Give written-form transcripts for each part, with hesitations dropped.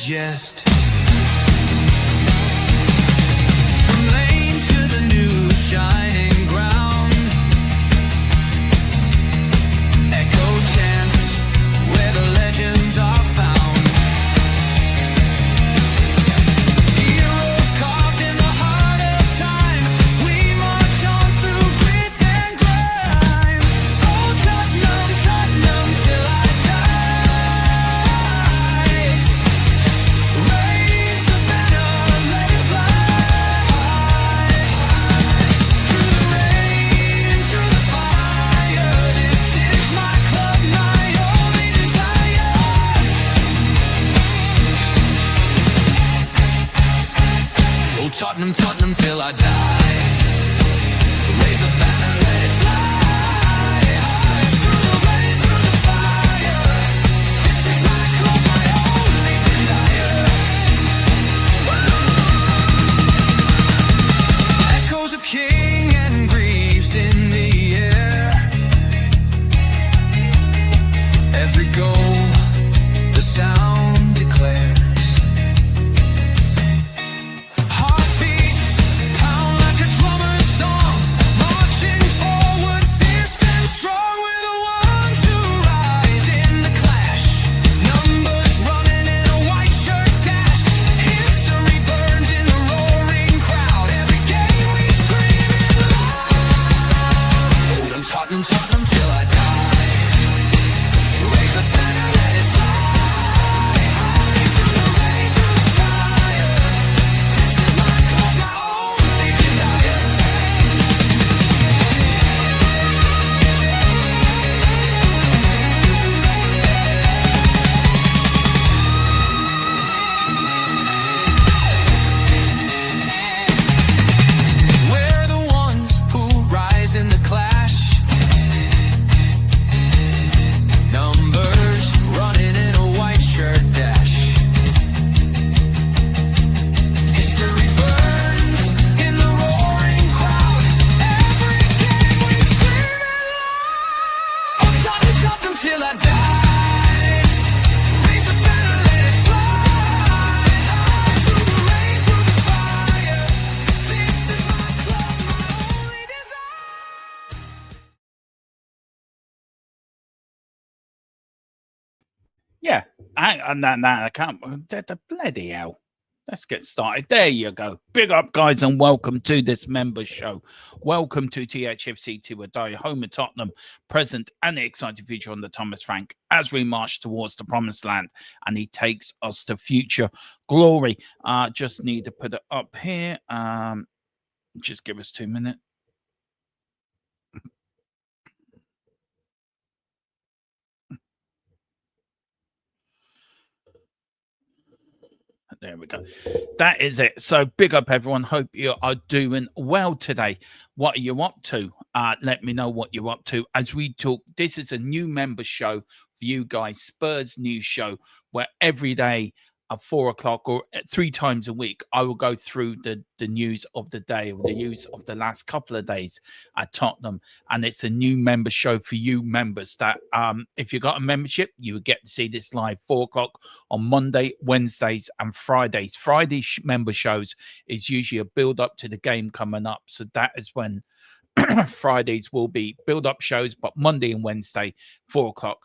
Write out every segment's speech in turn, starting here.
digest. From lane to the new shining ground, echo chants where the legends are found. Heroes carved in the heart of time, we march on through grit and grime. Oh Tottenham, Tottenham till I die. Raise the banner, let it fly through the rain, through the fire. This is my club, my only desire. Oh Tottenham, Tottenham till I die. Raise the banner, let it fly through the rain, through the fire. This is my club, my only desire. Echoes of King and Greaves in the air. Every goal, the sound declares. Heartbeats pound like a drummer's song, marching forward, fierce and strong. We're the ones who rise in the clash. Numbers running in a white shirt dash. History burns in the roaring crowd. Every game we scream it loud. I'm Tottenham, Tottenham till I die. Raise the banner, let it fly through the rain, through the fire. This is my club, my only desire. We're the ones who rise in the clash. Numbers running in a white shirt dash. History burns in the roaring crowd. Every game we scream it loud. Oh Tottenham, Tottenham till I die. Raise the banner, let it fly through the rain, through the fire. This is my club, my only desire. Yeah, I can't. The bloody hell. Let's get started. There you go. Big up, guys, and welcome to this member show. Welcome to THFC to a die, home of Tottenham, present and the exciting future on the Thomas Frank as we march towards the promised land, and he takes us to future glory. Just need to put it up here. Just give us 2 minutes. There we go. That is it. So big up, everyone. Hope you are doing well today. What are you up to? Let me know what you're up to as we talk. This is a new member show for you guys, Spurs News Show, where every day at 4 o'clock or 3 times a week, I will go through the news of the day or the news of the last couple of days at Tottenham. And it's a new member show for you members that if you got a membership, you would get to see this live 4 o'clock on Monday, Wednesdays and Fridays. Friday member shows is usually a build up to the game coming up. So that is when Fridays will be build up shows, but Monday and Wednesday, 4 o'clock.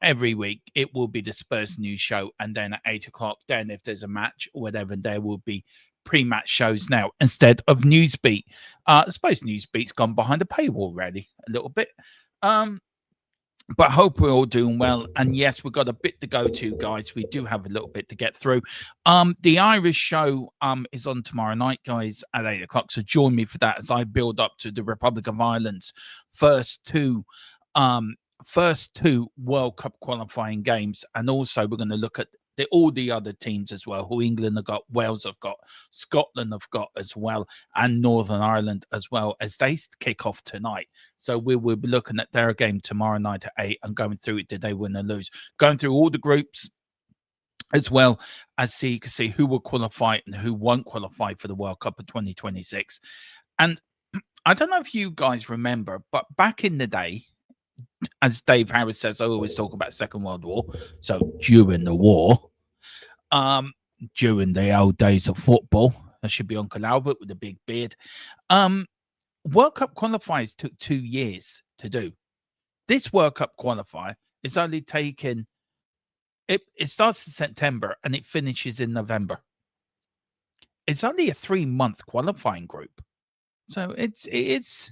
Every week it will be the Spurs News Show, and then at 8 o'clock, then if there's a match or whatever, there will be pre-match shows now instead of Newsbeat. I suppose Newsbeat's gone behind a paywall already a little bit. But hope we're all doing well. And yes, we've got a bit to go to, guys. We do have a little bit to get through. The Irish show is on tomorrow night, guys, at 8 o'clock. So join me for that as I build up to the Republic of Ireland's first two World Cup qualifying games. And also we're going to look at all the other teams as well, who England have got, Wales have got, Scotland have got as well, and Northern Ireland as well, as they kick off tonight. So we will be looking at their game tomorrow night at 8 and going through it. Did they win or lose? Going through all the groups, as well as so you can see who will qualify and who won't qualify for the World Cup of 2026. And I don't know if you guys remember, but back in the day, as Dave Harris says, I always talk about Second World War. So during the war, During the old days of football. That should be Uncle Albert with a big beard. World Cup qualifiers took 2 years to do. This World Cup qualifier is only taken. It starts in September and it finishes in November. It's only a 3-month qualifying group, so it's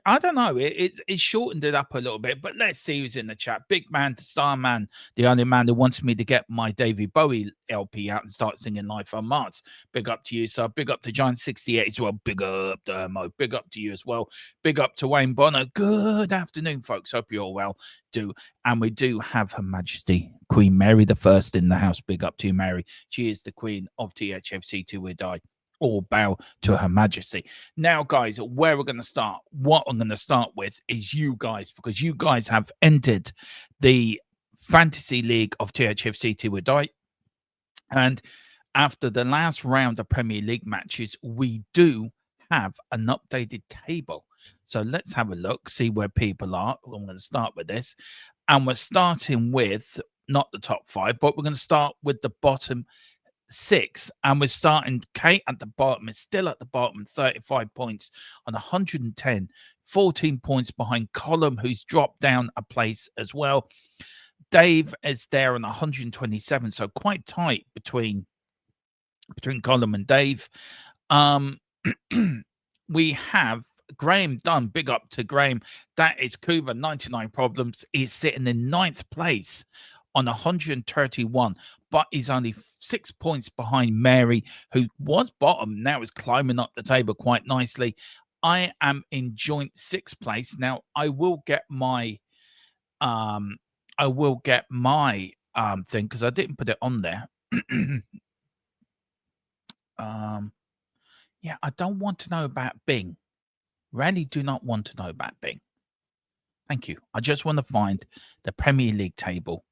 I don't know. It shortened it up a little bit, but let's see who's in the chat. Big man to Star Man, the only man who wants me to get my David Bowie LP out and start singing Life on Mars. Big up to you, sir. Big up to Giant68 as well. Big up to Mo. Big up to you as well. Big up to Wayne Bonner. Good afternoon, folks. Hope you're all well. And we do have Her Majesty Queen Mary the First in the house. Big up to you, Mary. She is the Queen of THFC till we die. All bow to Her Majesty. Now, guys, where we're going to start, what I'm going to start with is you guys, because you guys have entered the Fantasy League of THFC till we die. And after the last round of Premier League matches, we do have an updated table. So let's have a look, see where people are. I'm going to start with this. And we're starting with not the top 5, but we're going to start with the bottom 6, and we're starting Kate at the bottom. Is still at the bottom, 35 points on 110, 14 points behind Colum, who's dropped down a place as well. Dave is there on 127, so quite tight between Colum and Dave. We have Graham Dunn. Big up to Graham. That is Kuva, 99 problems. He's sitting in 9th place on 131, but he's only 6 points behind Mary, who was bottom, now is climbing up the table quite nicely. I am in joint 6th place. Now I will get my thing, because I didn't put it on there. Yeah, I don't want to know about Bing. Really do not want to know about Bing. Thank you. I just want to find the Premier League table.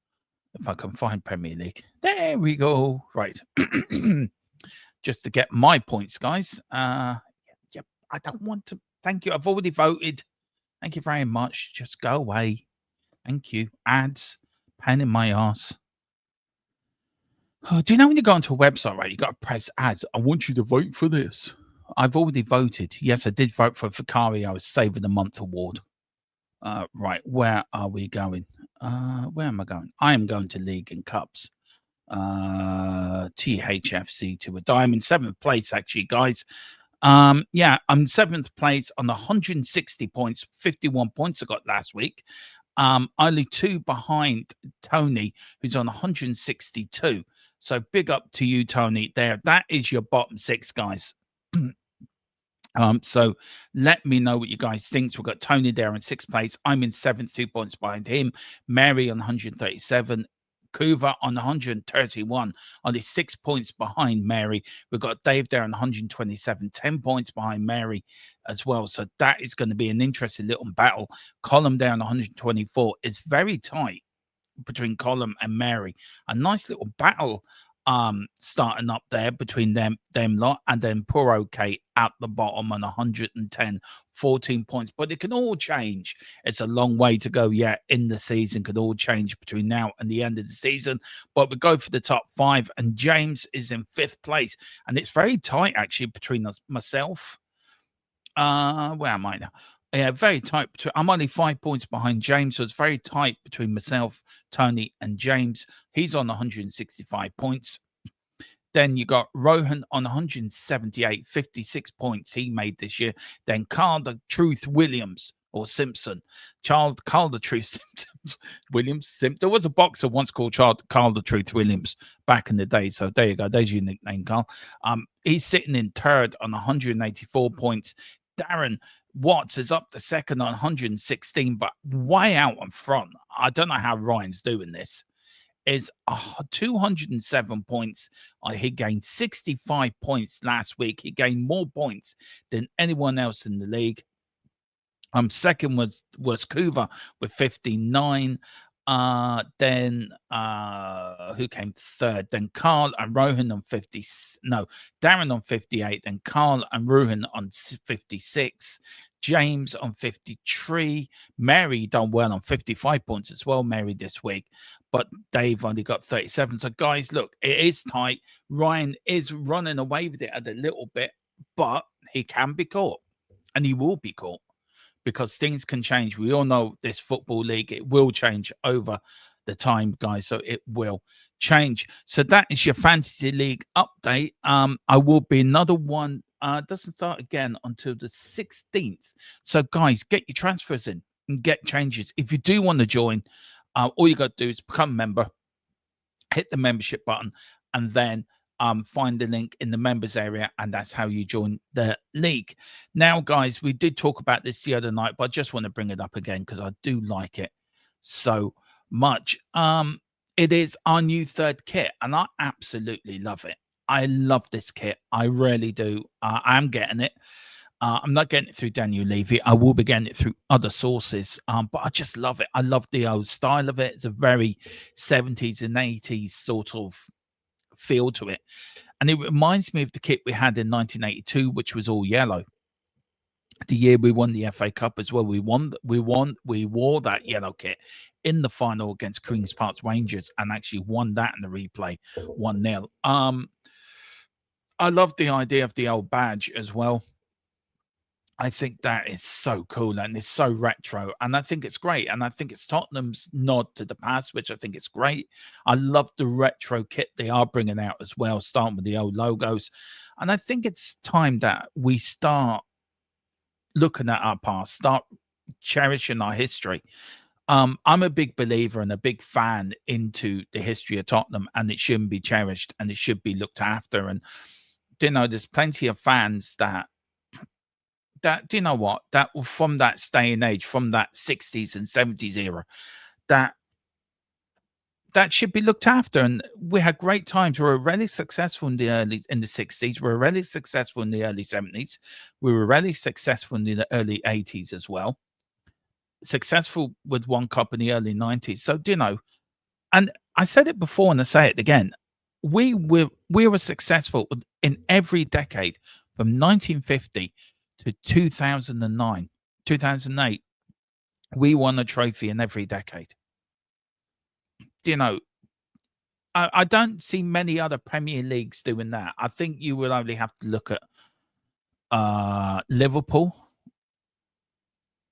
If I can find Premier League. There we go. Right. Just to get my points, guys. Yep. I don't want to. Thank you. I've already voted. Thank you very much. Just go away. Thank you. Ads. Pain in my ass. Oh, do you know when you go onto a website, right? You got to press ads. I want you to vote for this. I've already voted. Yes, I did vote for Vicario Save of the Month award. Right, where are we going? Where am I going? I am going to League and Cups. THFC to a diamond. 7th place, actually, guys. Yeah, I'm 7th place on 160 points, 51 points I got last week. Only 2 behind Tony, who's on 162. So big up to you, Tony, there. That is your bottom 6, guys. So let me know what you guys think. So we've got Tony there in 6th place. I'm in 7th, 2 points behind him. Mary on 137. Kuva on 131, only 6 points behind Mary. We've got Dave there on 127, 10 points behind Mary as well. So that is going to be an interesting little battle. Column down 124. It's very tight between Column and Mary. A nice little battle starting up there between them lot, and then poor OK at the bottom on 110, 14 points. But it can all change. It's a long way to go yet in the season. Could all change between now and the end of the season. But we go for the top 5, and James is in 5th place, and it's very tight actually between myself. Where am I now? Yeah, very tight. I'm only 5 points behind James, so it's very tight between myself, Tony, and James. He's on 165 points. Then you got Rohan on 178, 56 points he made this year. Then Carl the Truth Williams or Simpson. Carl the Truth Simpson Williams. There was a boxer once called Carl the Truth Williams back in the day. So there you go. There's your nickname, Carl. He's sitting in 3rd on 184 points. Darren Watts is up to 2nd on 116, but way out in front. I don't know how Ryan's doing this. Is 207 points. He gained 65 points last week. He gained more points than anyone else in the league. Second was Kuva with 59. Then who came 3rd? Then Carl and Rohan on 50. No, Darren on 58. Then Carl and Rohan on 56. James on 53. Mary done well on 55 points as well, Mary, this week. But Dave only got 37. So, guys, look, it is tight. Ryan is running away with it a little bit, but he can be caught, and he will be caught, because things can change. We all know this football league, it will change over the time, guys. So it will change. So that is your fantasy league update. I will be another one. Doesn't start again until the 16th. So guys, get your transfers in and get changes. If you do want to join, all you got to do is become a member, hit the membership button, and then find the link in the members area, and that's how you join the league. Now, guys, we did talk about this the other night, but I just want to bring it up again because I do like it so much. It is our new third kit, and I absolutely love it. I love this kit. I really do. I am getting it. I'm not getting it through Daniel Levy. I will be getting it through other sources, but I just love it. I love the old style of it. It's a very 70s and 80s sort of feel to it, and it reminds me of the kit we had in 1982, which was all yellow. The year we won the FA Cup as well, we wore that yellow kit in the final against Queen's Park Rangers, and actually won that in the replay 1-0. I love the idea of the old badge as well. I think that is so cool, and it's so retro, and I think it's great. And I think it's Tottenham's nod to the past, which I think is great. I love the retro kit they are bringing out as well, starting with the old logos. And I think it's time that we start looking at our past, start cherishing our history. I'm a big believer and a big fan into the history of Tottenham, and it shouldn't be cherished and it should be looked after. And there's plenty of fans that do you know what, that from that day and age, from that 60s and 70s era, that should be looked after. And we had great times. We were really successful in the 60s. We were really successful in the early 70s. We were really successful in the early 80s as well. Successful with one cup in the early 90s. So and I said it before and I say it again, we were successful in every decade from 1950 to 2009, 2008. We won a trophy in every decade. I don't see many other Premier Leagues doing that. I think you will only have to look at Liverpool.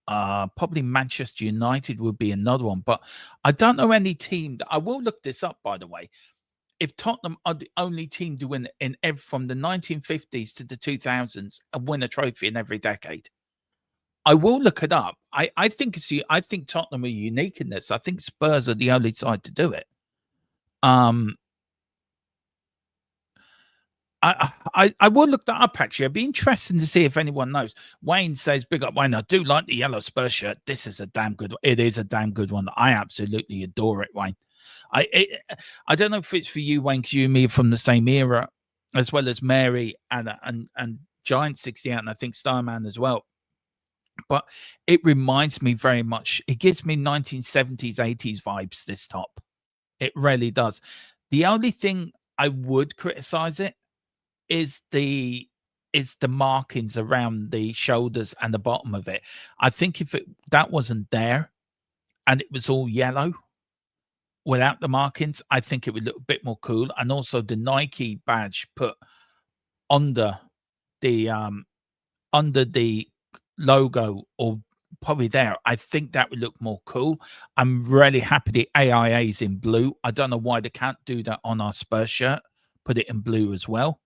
Probably Manchester United would be another one, but I don't know any team. I will look this up, by the way. If Tottenham are the only team to win from the 1950s to the 2000s and win a trophy in every decade, I will look it up. I think Tottenham are unique in this. I think Spurs are the only side to do it. I will look that up, actually. It'd be interesting to see if anyone knows. Wayne says, big up Wayne. I do like the yellow Spurs shirt. This is a damn good one. It is a damn good one. I absolutely adore it, Wayne. I don't know if it's for you, Wayne, because you and me are from the same era, as well as Mary and Giant 68, and I think Starman as well. But it reminds me very much. It gives me 1970s, 80s vibes, this top. It really does. The only thing I would criticize it is the markings around the shoulders and the bottom of it. I think if that wasn't there and it was all yellow without the markings, I think it would look a bit more cool. And also the Nike badge put under the logo, or probably there, I think that would look more cool. I'm really happy the AIA is in blue. I don't know why they can't do that on our Spurs shirt, put it in blue as well.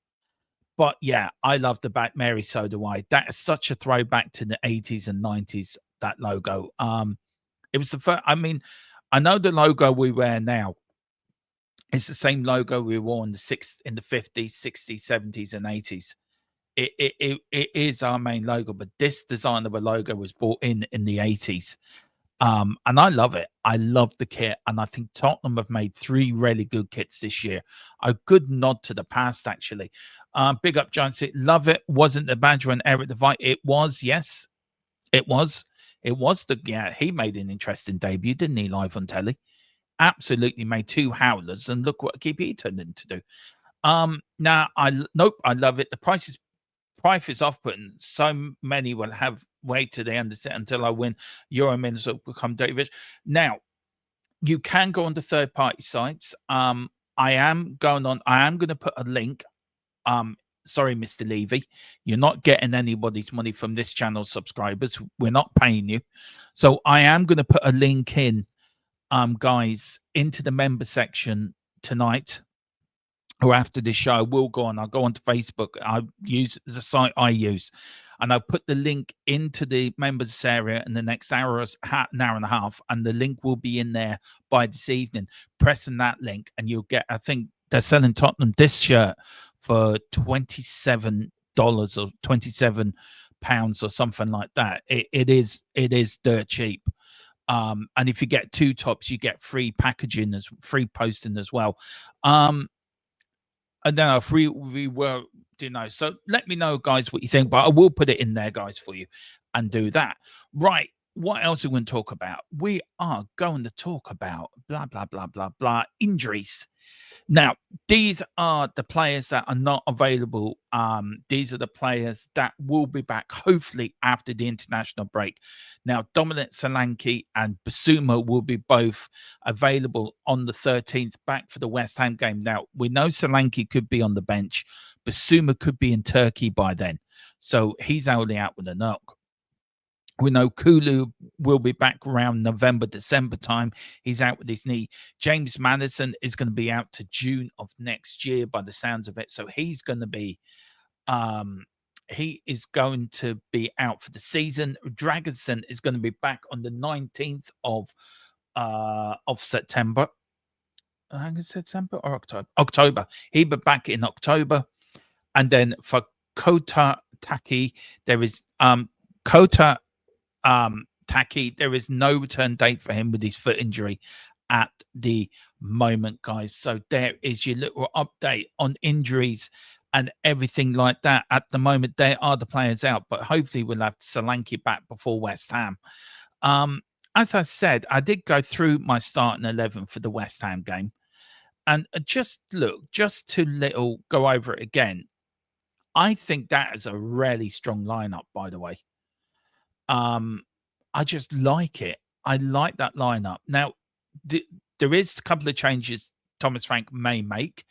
But yeah, I love the back, Mary, so do I. That is such a throwback to the 80s and 90s, that logo. It was the first, I mean, I know the logo we wear now is the same logo we wore in the 50s, 60s, 70s, and 80s. It is our main logo, but this design of a logo was brought in the 80s. And I love it. I love the kit. And I think Tottenham have made 3 really good kits this year. A good nod to the past, actually. Big up, Giants. Love it. Wasn't the Badger and Eric Devine? It was, yes. It was. He made an interesting debut, didn't he, live on telly? Absolutely made 2 howlers, and look what he turned into do. I love it. The price is price is off-putting. So many will have wait to the end of it until I win Euro Millions will become David. Now, you can go on the third-party sites. I am going to put a link. Sorry, Mr. Levy, you're not getting anybody's money from this channel subscribers. We're not paying you. So I am going to put a link in, guys, into the member section tonight or after this show. I'll go onto Facebook. I use the site I use, and I'll put the link into the members area in the next an hour and a half, and the link will be in there by this evening. Pressing that link, and you'll get, I think they're selling Tottenham this shirt for $27 or £27 or something like that. It is dirt cheap. And if you get 2 tops, you get free packaging, as free posting as well. I don't know if we were, so let me know, guys, what you think, but I will put it in there, guys, for you, and do that. Right. What else are we going to talk about? We are going to talk about blah, blah, blah, blah, blah, injuries. Now, these are the players that are not available. These are the players that will be back, hopefully, after the international break. Now, Dominic Solanke and Basuma will be both available on the 13th, back for the West Ham game. Now, we know Solanke could be on the bench. Basuma could be in Turkey by then. So he's only out with a knock. We know Kulu will be back around November, December time. He's out with his knee. James Maddison is going to be out to June of next year by the sounds of it. So he's going to be out for the season. Dragusin is going to be back on the 19th of September. I think it's September or October. October. He'll be back in October. And then for Kota Taki, there is Taki, there is no return date for him with his foot injury at the moment, guys. So there is your little update on injuries and everything like that. At the moment, there are the players out, but hopefully we'll have Solanke back before West Ham. As I said, I did go through my starting 11 for the West Ham game, and just to go over it again. I think that is a really strong lineup, by the way. I just like it. I like that lineup. Now, there is a couple of changes Thomas Frank may make.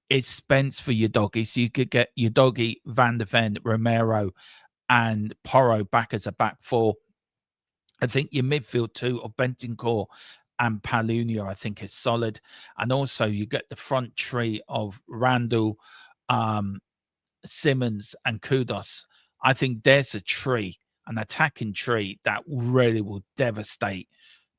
It's Spence for your doggy, so you could get your doggy, Van der Ven, Romero, and Porro back as a back four. I think your midfield too of Bentancur and Palunia, I think, is solid. And also you get the front tree of Randall, Simmons, and Kudos. I think there's a tree, an attacking tree that really will devastate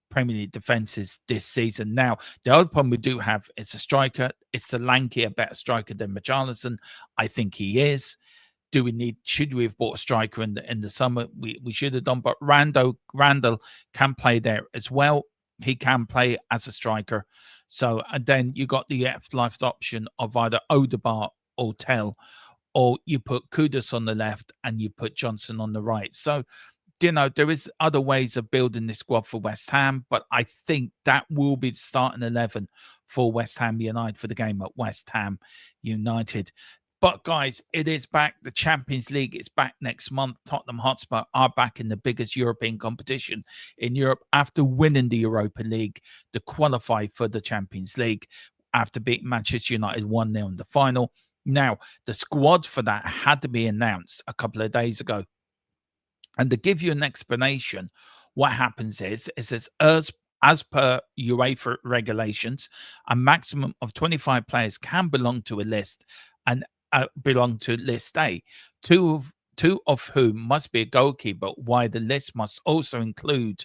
Premier League defenses this season. Now, the other problem we do have is a striker. It's Solanke, a better striker than Richarlison. I think he is. Should we have bought a striker in the summer? We should have done, but Randall can play there as well. He can play as a striker. So, and then you got the left option of either Odegaard or Tell, or you put Kudus on the left and you put Johnson on the right. So, there is other ways of building this squad for West Ham, but I think that will be the starting 11 for West Ham United for the game at West Ham United. But guys, it is back. The Champions League is back next month. Tottenham Hotspur are back in the biggest European competition in Europe after winning the Europa League to qualify for the Champions League after beating Manchester United 1-0 in the final. Now, the squad for that had to be announced a couple of days ago. And to give you an explanation, what happens is as per UEFA regulations, a maximum of 25 players can belong to a list and belong to list A, two of whom must be a goalkeeper, while the list must also include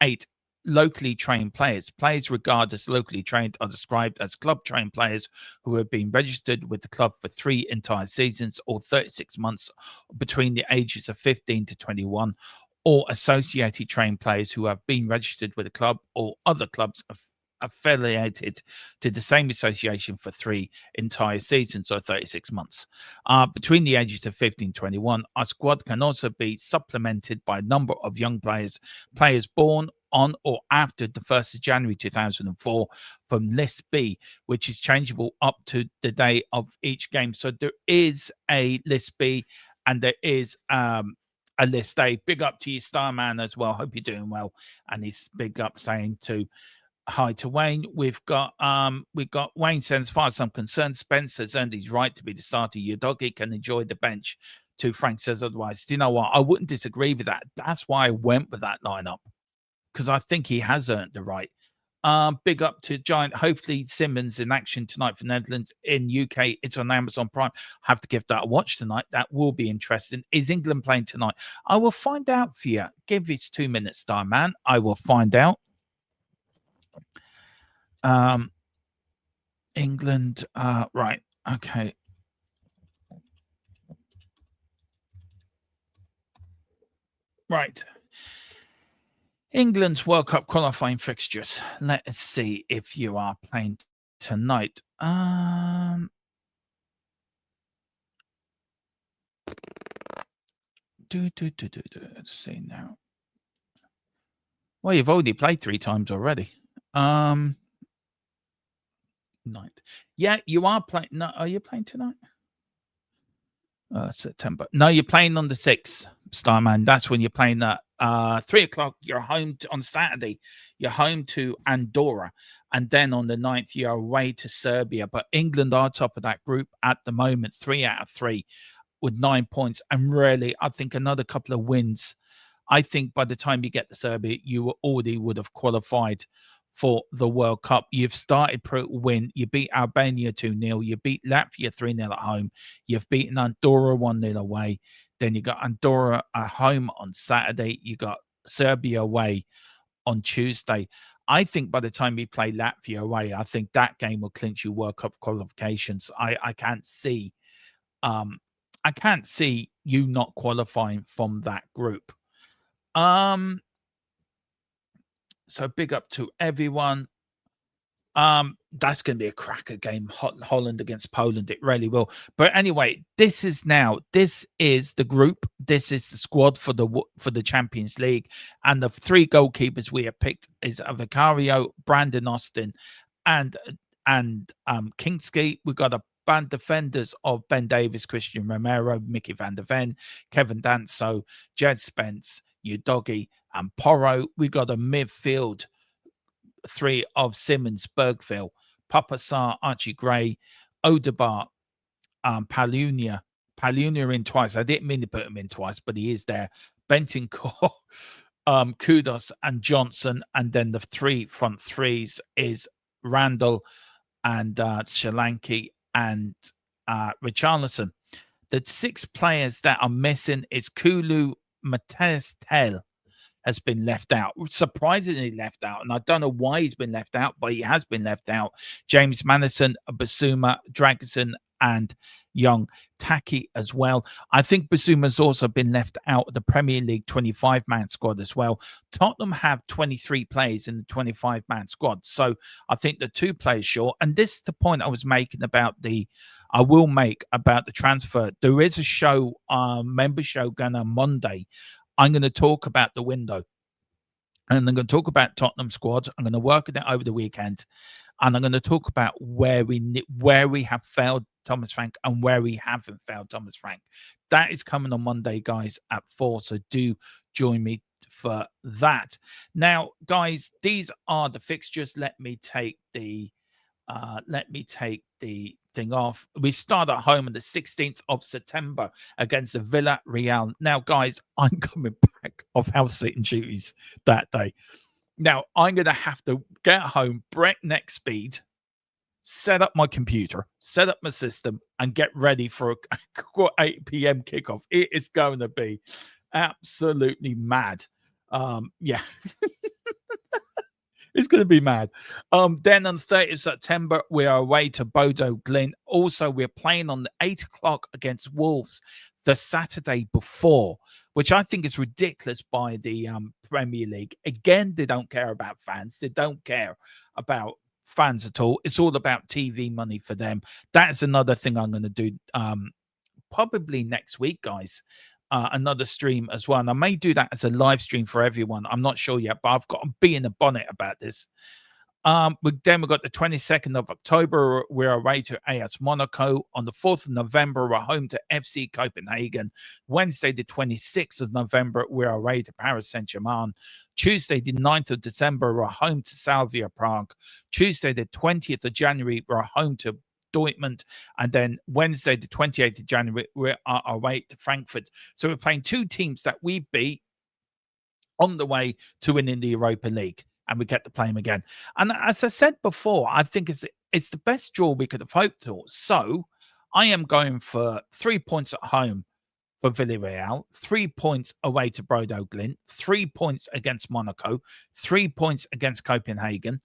8 locally trained players. Players regarded as locally trained are described as club trained players who have been registered with the club for 3 entire seasons or 36 months between the ages of 15 to 21, or associated trained players who have been registered with the club or other clubs affiliated to the same association for 3 entire seasons or 36 months. Between the ages of 15 and 21, our squad can also be supplemented by a number of young players born on or after the 1st of January 2004 from List B, which is changeable up to the day of each game. So there is a List B and there is a list A. Big up to you, Starman, as well. Hope you're doing well. And he's big up saying to hi to Wayne. We've got Wayne says, as far as I'm concerned, Spencer's earned his right to be the starter. Your doggy can enjoy the bench. To Frank says otherwise. Do you know what? I wouldn't disagree with that. That's why I went with that lineup, because I think he has earned the right. Big up to Giant. Hopefully, Simmons in action tonight for Netherlands. In UK, it's on Amazon Prime. Have to give that a watch tonight. That will be interesting. Is England playing tonight? I will find out for you. Give this 2 minutes, Star Man. I will find out. England. Right. Okay. Right. England's World Cup qualifying fixtures. Let's see if you are playing tonight. Let's see now. Well, you've already played 3 times already. Night. Yeah, you are playing. No, are you playing tonight? September. No, you're playing on the 6th, Starman. That's when you're playing that. 3 o'clock, you're home on Saturday. You're home to Andorra. And then on the 9th, you're away to Serbia. But England are top of that group at the moment, 3 out of 3 with 9 points. And really, I think another couple of wins. I think by the time you get to Serbia, you already would have qualified for the World Cup. You've started pro win. You beat Albania 2-0. You beat Latvia 3-0 at home. You've beaten Andorra 1-0 away. Then you got Andorra at home on Saturday. You got Serbia away on Tuesday. I think by the time you play Latvia away, I think that game will clinch you World Cup qualifications. I can't see you not qualifying from that group. So big up to everyone. That's going to be a cracker game. Holland against Poland. It really will. But anyway, this is the group. This is the squad for the Champions League. And the 3 goalkeepers we have picked is Vicario, Brandon Austin, and Kingsley. We've got a band defenders of Ben Davies, Christian Romero, Mickey van der Ven, Kevin Danso, Jed Spence, Udogi, and Porro. We got a midfield 3 of Simmons, Bergville, Papa Sarr, Archie Gray, Odegaard, Palunia in twice. I didn't mean to put him in twice, but he is there. Bentancur, Kudos, and Johnson. And then the 3 front 3s is Randall and Solanke and Richarlison. The 6 players that are missing is Kulu, Mateus Tel has been left out, surprisingly left out. And I don't know why he's been left out, but he has been left out. James Madison, Basuma, Dragusin, and Young Taki as well. I think Basuma's also been left out of the Premier League 25-man squad as well. Tottenham have 23 players in the 25-man squad. So I think the 2 players short. And this is the point I was making about the transfer. There is a show, member show going on Monday. I'm going to talk about the window, and I'm going to talk about Tottenham squad. I'm going to work on it over the weekend, and I'm going to talk about where we have failed Thomas Frank and where we haven't failed Thomas Frank. That is coming on Monday, guys, at 4. So do join me for that. Now, guys, these are the fixtures. Let me take the thing off. We start at home on the 16th of September against the Villarreal. Now, guys, I'm coming back off house sitting duties that day. Now, I'm going to have to get home, breakneck speed, set up my computer, set up my system, and get ready for a 8 p.m. kickoff. It is going to be absolutely mad. Yeah. It's going to be mad. Then on the 30th of September, we are away to Bodo Glint. Also, we're playing on the 8 o'clock against Wolves the Saturday before, which I think is ridiculous by the Premier League. Again, they don't care about fans. They don't care about fans at all. It's all about TV money for them. That's another thing I'm going to do probably next week, guys. Another stream as well. And I may do that as a live stream for everyone. I'm not sure yet, but I've got to be in the bonnet about this. Then we got the 22nd of October. We're away to AS Monaco. On the 4th of November, we're home to FC Copenhagen. Wednesday, the 26th of November, we're away to Paris Saint-Germain. Tuesday, the 9th of December, we're home to Slavia Prague. Tuesday, the 20th of January, we're home to Dortmund. And then Wednesday, the 28th of January, we're away to Frankfurt. So we're playing two teams that we beat on the way to winning the Europa League, and we get to play them again. And as I said before, I think it's the best draw we could have hoped for. So I am going for 3 points at home for Villarreal, 3 points away to Bodo Glimt, 3 points against Monaco, 3 points against Copenhagen.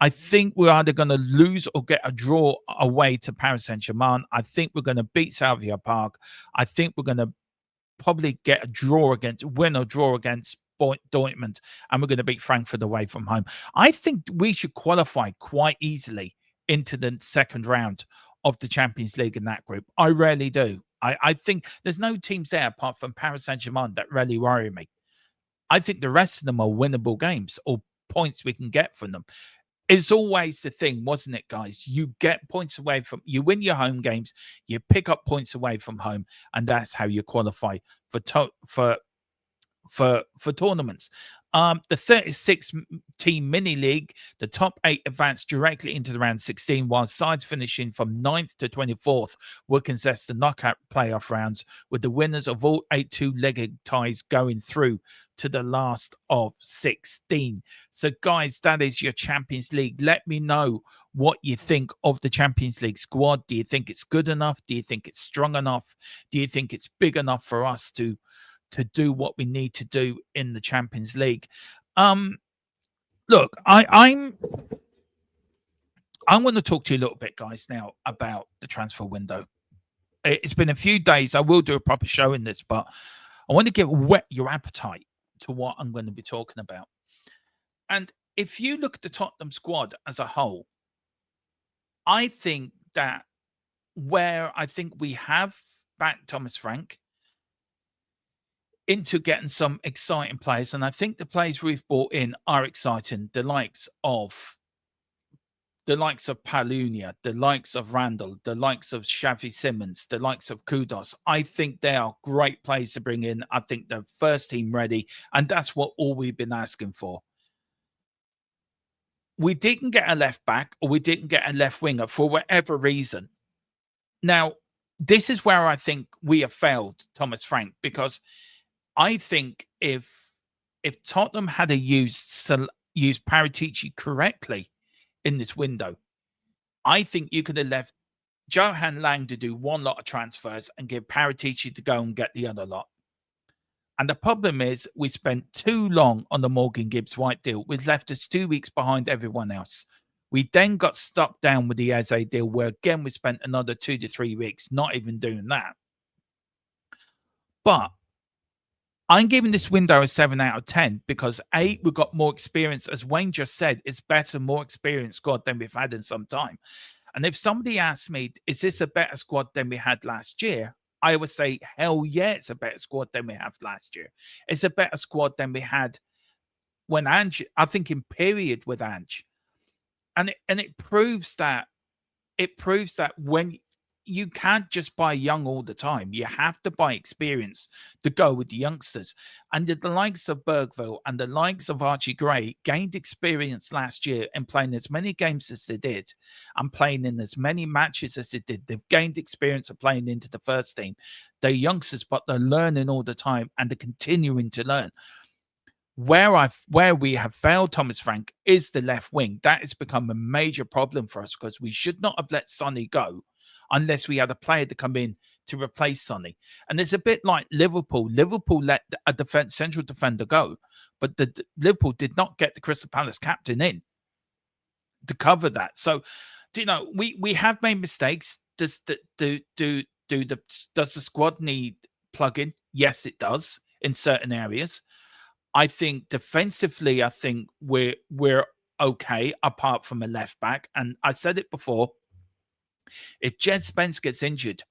I think we're either going to lose or get a draw away to Paris Saint-Germain. I think we're going to beat Slavia Park. I think we're going to probably get a win or draw against Dortmund, and we're going to beat Frankfurt away from home. I think we should qualify quite easily into the second round of the Champions League in that group. I really do. I think there's no teams there apart from Paris Saint-Germain that really worry me. I think the rest of them are winnable games or points we can get from them. It's always the thing, wasn't it, guys? You get points away from, you win your home games, you pick up points away from home, and that's how you qualify for tournaments. The 36-team mini league, the top 8 advance directly into the round 16, while sides finishing from 9th to 24th will contest the knockout playoff rounds, with the winners of all 8 two-legged ties going through to the last of 16. So, guys, that is your Champions League. Let me know what you think of the Champions League squad. Do you think it's good enough? Do you think it's strong enough? Do you think it's big enough for us to do what we need to do in the Champions League? Look, I want to talk to you a little bit, guys, now about the transfer window. It's been a few days. I will do a proper show in this, but I want to whet your appetite to what I'm going to be talking about. And if you look at the Tottenham squad as a whole, I think that where I think we have backed Thomas Frank into getting some exciting players, and I think the players we've brought in are exciting. The likes of Palunia, the likes of Randall, the likes of Xavi Simons, the likes of Kudos. I think they are great players to bring in. I think they're first team ready, and that's all we've been asking for. We didn't get a left back, or we didn't get a left winger for whatever reason. Now, this is where I think we have failed Thomas Frank, because I think if Tottenham had used Paratici correctly in this window, I think you could have left Johan Lang to do one lot of transfers and give Paratici to go and get the other lot. And the problem is we spent too long on the Morgan Gibbs-White deal, which left us 2 weeks behind everyone else. We then got stuck down with the Eze deal, where again we spent another 2 to 3 weeks not even doing that. But I'm giving this window a 7 out of 10 because A, we've got more experience. As Wayne just said, it's better, more experienced squad than we've had in some time. And if somebody asks me, is this a better squad than we had last year? I would say, hell yeah, it's a better squad than we have last year. It's a better squad than we had when Ange, I think in period with Ange. And it proves that when you can't just buy young all the time. You have to buy experience to go with the youngsters. And the likes of Bergville and the likes of Archie Gray gained experience last year in playing as many games as they did and playing in as many matches as they did. They've gained experience of playing into the first team. They're youngsters, but they're learning all the time and they're continuing to learn. Where we have failed Thomas Frank is the left wing. That has become a major problem for us because we should not have let Sonny go unless we had a player to come in to replace Sonny. And it's a bit like Liverpool. Liverpool let a central defender go, but Liverpool did not get the Crystal Palace captain in to cover that. So, we have made mistakes. Does the squad need plugging? Yes, it does in certain areas. I think defensively, we're okay apart from a left back. And I said it before. If Jed Spence gets injured,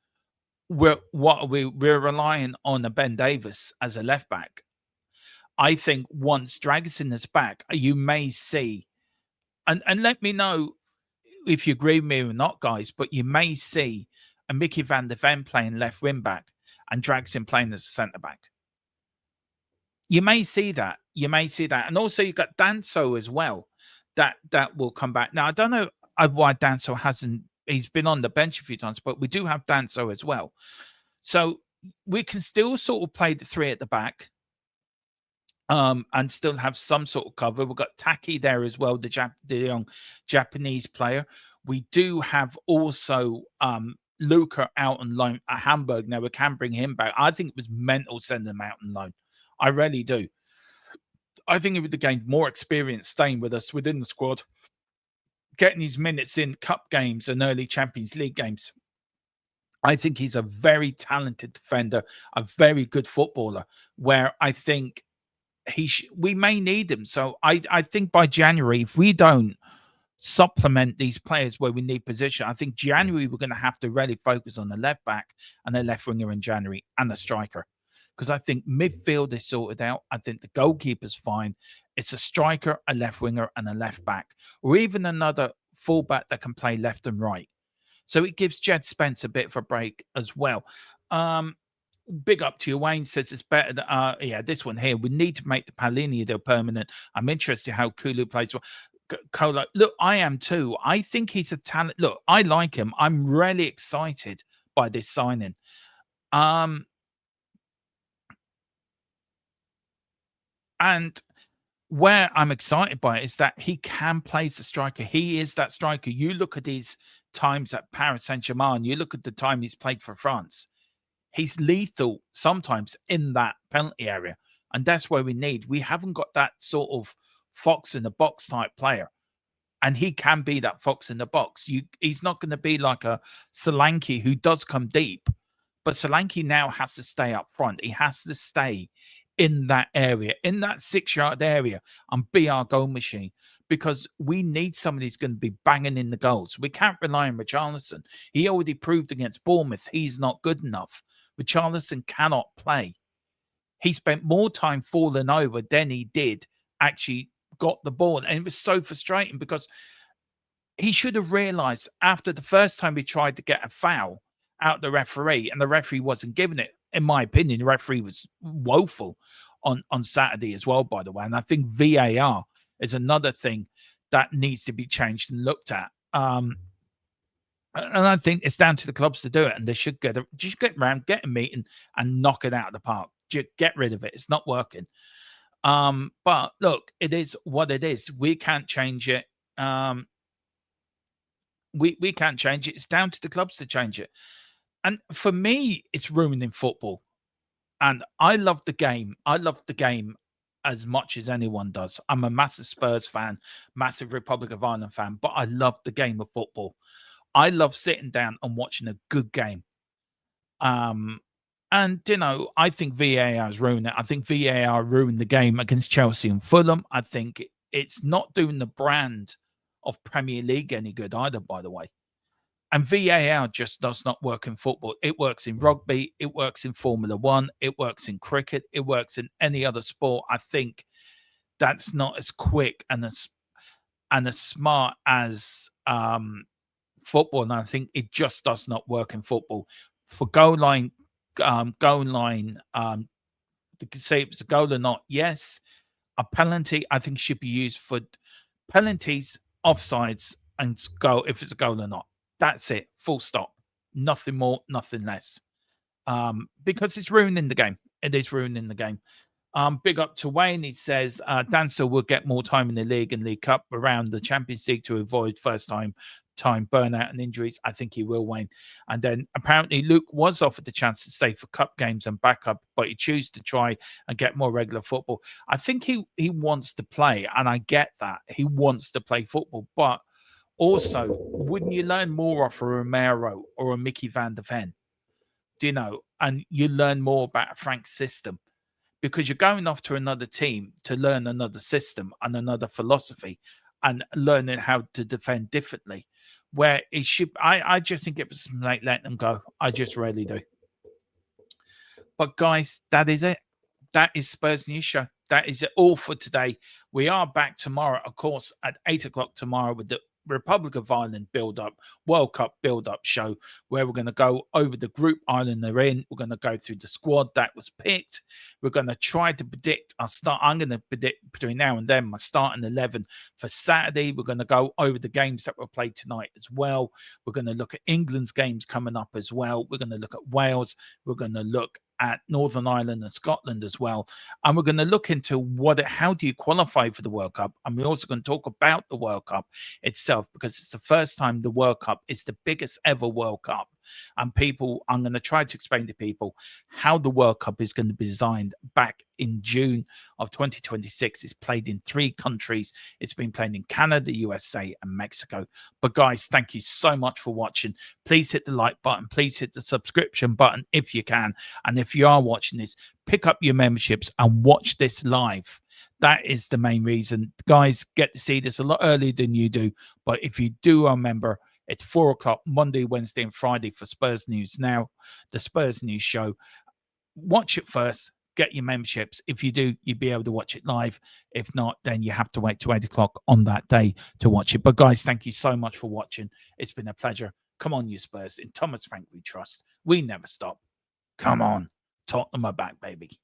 we're relying on a Ben Davis as a left back. I think once Dragusin is back, you may see And let me know if you agree with me or not, guys, but you may see a Mickey van der Ven playing left wing back and Dragusin playing as a centre back. You may see that. You may see that. And also, you've got Danso as well that will come back. Now, I don't know why Danso hasn't, he's been on the bench a few times, but we do have Danso as well. So we can still sort of play the three at the back. And still have some sort of cover. We've got Taki there as well, the young Japanese player. We do have also Luca out on loan at Hamburg. Now we can bring him back. I think it was mental sending him out on loan. I really do. I think he would have gained more experience staying with us within the squad, getting his minutes in cup games and early Champions League games. I think he's a very talented defender, a very good footballer, where I think we may need him. So I think by January, if we don't supplement these players where we need position, I think January we're going to have to really focus on the left back and the left winger in January and the striker. Because I think midfield is sorted out. I think the goalkeeper's fine. It's a striker, a left winger, and a left back, or even another fullback that can play left and right. So it gives Jed Spence a bit of a break as well. Big up to you. Wayne says it's better that this one here. We need to make the Palhinha deal permanent. I'm interested how Kulu plays. Colo, look, I am too. I think he's a talent. Look, I like him. I'm really excited by this signing. And where I'm excited by it is that he can play as a striker. He is that striker. You look at his times at Paris Saint-Germain. You look at the time he's played for France. He's lethal sometimes in that penalty area. And that's where we need. We haven't got that sort of fox in the box type player. And he can be that fox in the box. He's not going to be like a Solanke who does come deep. But Solanke now has to stay up front. He has to stay in that area, in that 6-yard area, and be our goal machine. Because we need somebody who's going to be banging in the goals. We can't rely on Richarlison. He already proved against Bournemouth he's not good enough. Richarlison cannot play. He spent more time falling over than he did actually got the ball. And it was so frustrating because he should have realised after the first time he tried to get a foul out the referee and the referee wasn't giving it. In my opinion, the referee was woeful on Saturday as well, by the way. And I think VAR is another thing that needs to be changed and looked at. And I think it's down to the clubs to do it, and they should get around, get a meeting, and knock it out of the park. Just get rid of it. It's not working. But look, it is what it is. We can't change it. We can't change it. It's down to the clubs to change it. And for me, it's ruining football. And I love the game. I love the game as much as anyone does. I'm a massive Spurs fan, massive Republic of Ireland fan, but I love the game of football. I love sitting down and watching a good game. And, I think VAR has ruined it. I think VAR ruined the game against Chelsea and Fulham. I think it's not doing the brand of Premier League any good either, by the way. And VAR just does not work in football. It works in rugby. It works in Formula One. It works in cricket. It works in any other sport. I think that's not as quick and as smart as football. And I think it just does not work in football. For goal line, you can say if it's a goal or not. Yes, a penalty I think should be used for penalties, offsides, and goal if it's a goal or not. That's it. Full stop. Nothing more, nothing less. Because it's ruining the game. It is ruining the game. Big up to Wayne. He says Dancer will get more time in the league and League Cup around the Champions League to avoid first time burnout and injuries. I think he will, Wayne. And then apparently Luke was offered the chance to stay for cup games and backup, but he chose to try and get more regular football. I think he wants to play, and I get that. He wants to play football, but also, wouldn't you learn more off a Romero or a Mickey van der Ven? And you learn more about Frank's system because you're going off to another team to learn another system and another philosophy and learning how to defend differently. Where it should, I just think it was like letting them go. I just really do. But guys, that is it. That is Spurs News Show. that is it all for today. We are back tomorrow, of course, at 8 o'clock tomorrow with the Republic of Ireland build-up, World Cup build-up show, where we're going to go over the group Ireland they're in. We're going to go through the squad that was picked. We're going to try to predict our start. I'm going to predict between now and then my starting 11 for Saturday. We're going to go over the games that were played tonight as well. We're going to look at England's games coming up as well. We're going to look at Wales. We're going to look at Northern Ireland and Scotland as well. And we're going to look into how do you qualify for the World Cup? And we're also going to talk about the World Cup itself, because it's the first time the World Cup is the biggest ever World Cup. And I'm going to try to explain to people how the World Cup is going to be designed back in June of 2026. It's played in 3 countries. It's been played in Canada, USA, and Mexico. But guys, thank you so much for watching. Please hit the like button. Please hit the subscription button if you can. And if you are watching this, pick up your memberships and watch this live. That is the main reason. Guys get to see this a lot earlier than you do. But if you do remember, it's 4 o'clock Monday, Wednesday, and Friday for Spurs News Now, the Spurs News Show. Watch it first. Get your memberships. If you do, you'll be able to watch it live. If not, then you have to wait till 8 o'clock on that day to watch it. But guys, thank you so much for watching. It's been a pleasure. Come on, you Spurs. In Thomas Frank we trust. We never stop. Come on. Tottenham are back, baby.